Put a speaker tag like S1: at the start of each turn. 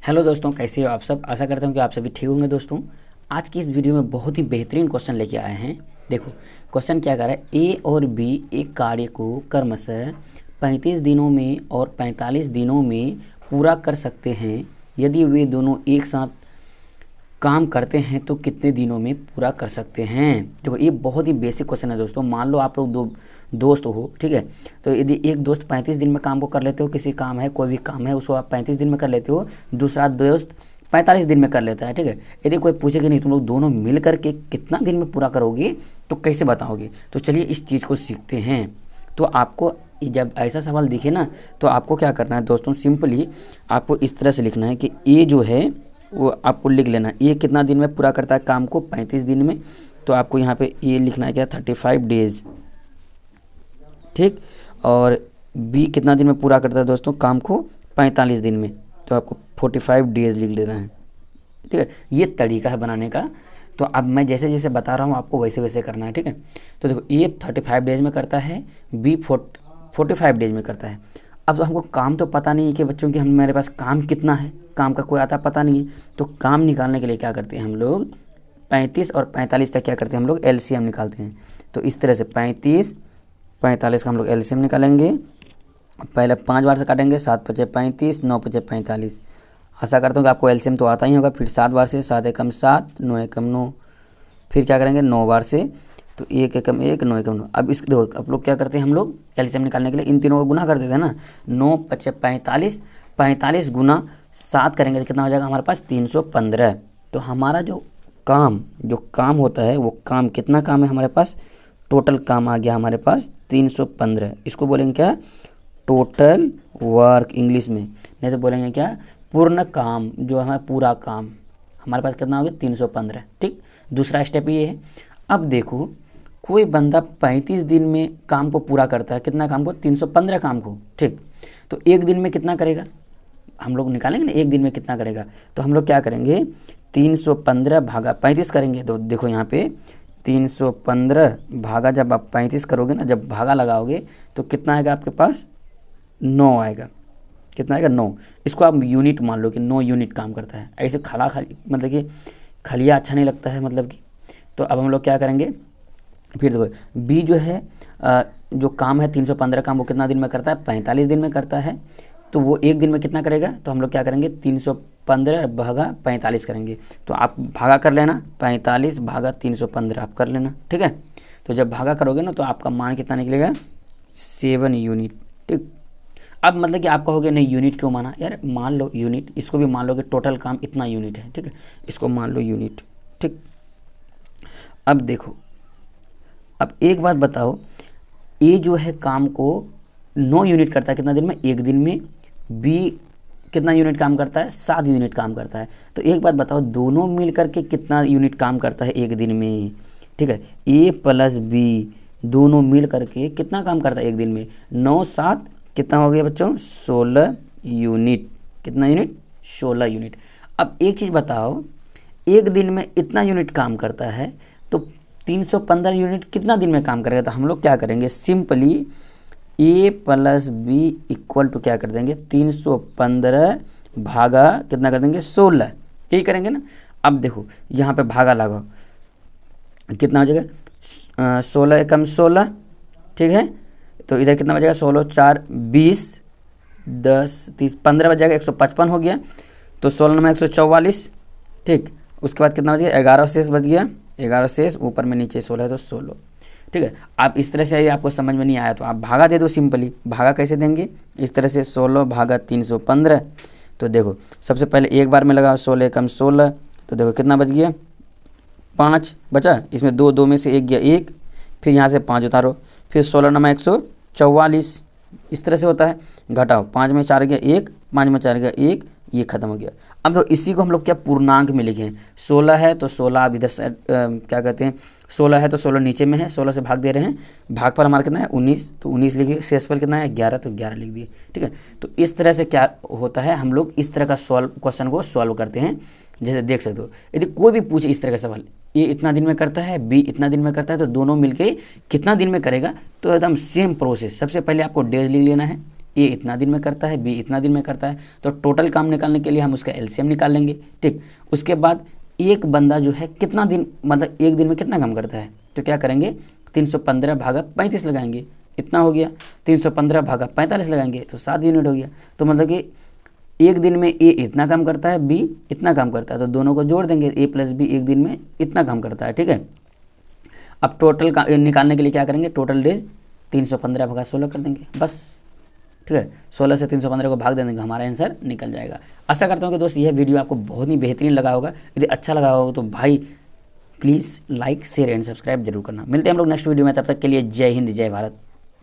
S1: Hello दोस्तों, कैसे हो आप सब। आशा करता हूँ कि आप सभी ठीक होंगे। दोस्तों आज की इस वीडियो में बहुत ही बेहतरीन क्वेश्चन लेके आए हैं। देखो क्वेश्चन क्या कर रहा है, ए और बी एक कार्य को क्रमशः 35 दिनों में और 45 दिनों में पूरा कर सकते हैं। यदि वे दोनों एक साथ काम करते हैं तो कितने दिनों में पूरा कर सकते हैं। देखो ये बहुत ही बेसिक क्वेश्चन है दोस्तों। मान लो आप लोग दो दोस्त हो, ठीक है। तो यदि एक दोस्त 35 दिन में काम को कर लेते हो, किसी काम है, कोई भी काम है उसको आप 35 दिन में कर लेते हो, दूसरा दोस्त 45 दिन में कर लेता है, ठीक है। यदि कोई पूछे कि नहीं तुम लोग दोनों मिल करके कितना दिन में पूरा करोगे तो कैसे बताओगे। तो चलिए इस चीज़ को सीखते हैं। तो आपको जब ऐसा सवाल दिखे ना तो आपको क्या करना है दोस्तों, सिंपली आपको इस तरह से लिखना है कि ए जो है वो आपको लिख लेना। ये कितना दिन में पूरा करता है काम को, 35 दिन में। तो आपको यहाँ पे ये लिखना है क्या, 35 डेज, ठीक। और बी कितना दिन में पूरा करता है दोस्तों काम को, 45 दिन में। तो आपको 45 डेज लिख लेना है, ठीक है। ये तरीका है बनाने का। तो अब मैं जैसे जैसे बता रहा हूँ आपको वैसे वैसे करना है, ठीक है। तो देखो ये 35 डेज में करता है, बी 45 डेज में करता है। अब तो हमको काम तो पता नहीं है कि बच्चों की मेरे पास काम कितना है, काम का कोई आता पता नहीं है। तो काम निकालने के लिए क्या करते हैं हम लोग, 35 और 45 तक क्या करते हैं हम लोग, एलसीएम निकालते हैं। तो इस तरह से 35 45 का हम लोग एलसीएम निकालेंगे। पहले 5 बार से काटेंगे, 7 पचे 35, 9 पचे 45। आशा करता हूँ कि आपको एलसीएम तो आता ही होगा। फिर 7 बार से, 7 एकम 7, 9 एकम 9। फिर क्या करेंगे 9 बार से, तो 1 एकम 1, 9 एकम 9। अब इसको देखो, आप लोग क्या करते हैं, हम लोग एलसीएम निकालने के लिए इन तीनों को गुना कर देते हैं ना। 9 पचे 45, 45 गुना 7 करेंगे तो कितना हो जाएगा हमारे पास, 315। तो हमारा जो काम होता है वो काम कितना काम है हमारे पास, टोटल काम आ गया हमारे पास 315। इसको बोलेंगे क्या, टोटल वर्क इंग्लिश में। नहीं तो बोलेंगे क्या, पूर्ण काम, जो हमारा पूरा काम हमारे पास कितना हो गया, 315, ठीक। दूसरा स्टेप ये है। अब देखो कोई बंदा 35 दिन में काम को पूरा करता है, कितना काम को, 315 काम को, ठीक। तो एक दिन में कितना करेगा, हम लोग निकालेंगे ना एक दिन में कितना करेगा। तो हम लोग क्या करेंगे, 315 भागा 35 करेंगे। तो देखो यहाँ पे 315 भागा, जब आप 35 करोगे ना, जब भागा लगाओगे तो कितना आएगा आपके पास, 9 आएगा। कितना आएगा, 9। इसको आप यूनिट मान लो कि 9 यूनिट काम करता है। ऐसे खाली मतलब कि खलिया अच्छा नहीं लगता है, मतलब कि। तो अब हम लोग क्या करेंगे, फिर देखो बी जो है जो काम है 315 काम, वो कितना दिन में करता है, 45 दिन में करता है। तो वो एक दिन में कितना करेगा, तो हम लोग क्या करेंगे, 315 भागा 45 करेंगे। तो आप भागा कर लेना, 45 भागा 315 आप कर लेना, ठीक है। तो जब भागा करोगे ना तो आपका मान कितना निकलेगा, 7 यूनिट, ठीक। अब मतलब कि आप कहोगे नहीं यूनिट क्यों माना, यार मान लो यूनिट, इसको भी मान लो कि टोटल काम इतना यूनिट है, ठीक है। इसको मान लो यूनिट, ठीक। अब देखो, अब एक बात बताओ, ए जो है काम को 9 यूनिट करता है कितना दिन में, एक दिन में। बी कितना यूनिट काम करता है, 7 यूनिट काम करता है। तो एक बात बताओ, दोनों मिल करके कितना यूनिट काम करता है एक दिन में, ठीक है। ए प्लस बी दोनों मिल करके कितना काम करता है एक दिन में, 9 7 कितना हो गया बच्चों, 16 यूनिट। कितना यूनिट, 16 यूनिट। अब एक चीज़ बताओ, एक दिन में इतना यूनिट काम करता है तो 315 यूनिट कितना दिन में काम करेगा। तो हम लोग क्या करेंगे, simply A plus B equal to क्या कर देंगे, 315 भागा कितना कर देंगे, 16। यही करेंगे ना। अब देखो यहाँ पे भागा लगाओ, कितना हो जाएगा, 16 एकम 16, ठीक है। तो इधर कितना बचेगा, 16 4 20, 10 30 15 बच जाएगा, 155 हो गया। तो 16 में 144, ठीक। उसके बाद कितना बच गया, 11 शेष बच गया, 11 शेष, ऊपर में नीचे 16 है तो 16, ठीक है। आप इस तरह से आइए, आपको समझ में नहीं आया तो आप भागा दे दो सिंपली। भागा कैसे देंगे, इस तरह से 16 भागा 315। तो देखो सबसे पहले एक बार में लगाओ, 16 एकम 16। तो देखो कितना बच गया, 5 बचा, इसमें 2 2 में से 1 गया 1, फिर यहाँ से 5 उतारो, फिर 16 नमा 144। इस तरह से होता है, घटाओ, 5 में 4 गया 1, 5 में 4 गया 1, ये खत्म हो गया। अब तो इसी को हम लोग क्या पूर्णांक में लिखे हैं, 16 है तो 16 आप इधर से क्या कहते हैं, 16 है तो 16 नीचे में है, 16 से भाग दे रहे हैं, भागफल हमारा कितना है 19, तो 19 लिखिए। शेषफल कितना है 11, तो 11 लिख दिए, ठीक है। तो इस तरह से क्या होता है, हम लोग इस तरह का क्वेश्चन को सॉल्व करते हैं। जैसे देख सकते हो, यदि कोई भी पूछे इस तरह का सवाल, ए इतना दिन में करता है, बी इतना दिन में करता है, तो दोनों मिलके कितना दिन में करेगा। तो एकदम सेम प्रोसेस, सबसे पहले आपको डेज लिख लेना है, ए इतना दिन में करता है, बी इतना दिन में करता है, तो टोटल काम निकालने के लिए हम उसका एलसीएम निकाल लेंगे। ठीक, उसके बाद एक बंदा जो है कितना दिन, मतलब एक दिन में कितना काम करता है, तो क्या करेंगे 315 भागा 35 लगाएंगे, इतना हो गया। 315 भागा 45 लगाएंगे तो 7 यूनिट हो गया। तो मतलब कि एक दिन में ए इतना काम करता है, बी इतना काम करता है, तो दोनों को जोड़ देंगे, ए प्लस बी एक दिन में इतना काम करता है। ठीक है, अब टोटल का निकालने के लिए क्या करेंगे, टोटल डेज 315 भागा 16 कर देंगे बस। ठीक है, 16 से 315 को भाग दे देंगे, हमारा आंसर निकल जाएगा। आशा करता हूँ कि दोस्त यह वीडियो आपको बहुत ही बेहतरीन लगा होगा। यदि अच्छा लगा होगा तो भाई please like share and subscribe जरूर करना। मिलते हैं हम लोग नेक्स्ट वीडियो में, तब तक के लिए जय हिंद जय भारत।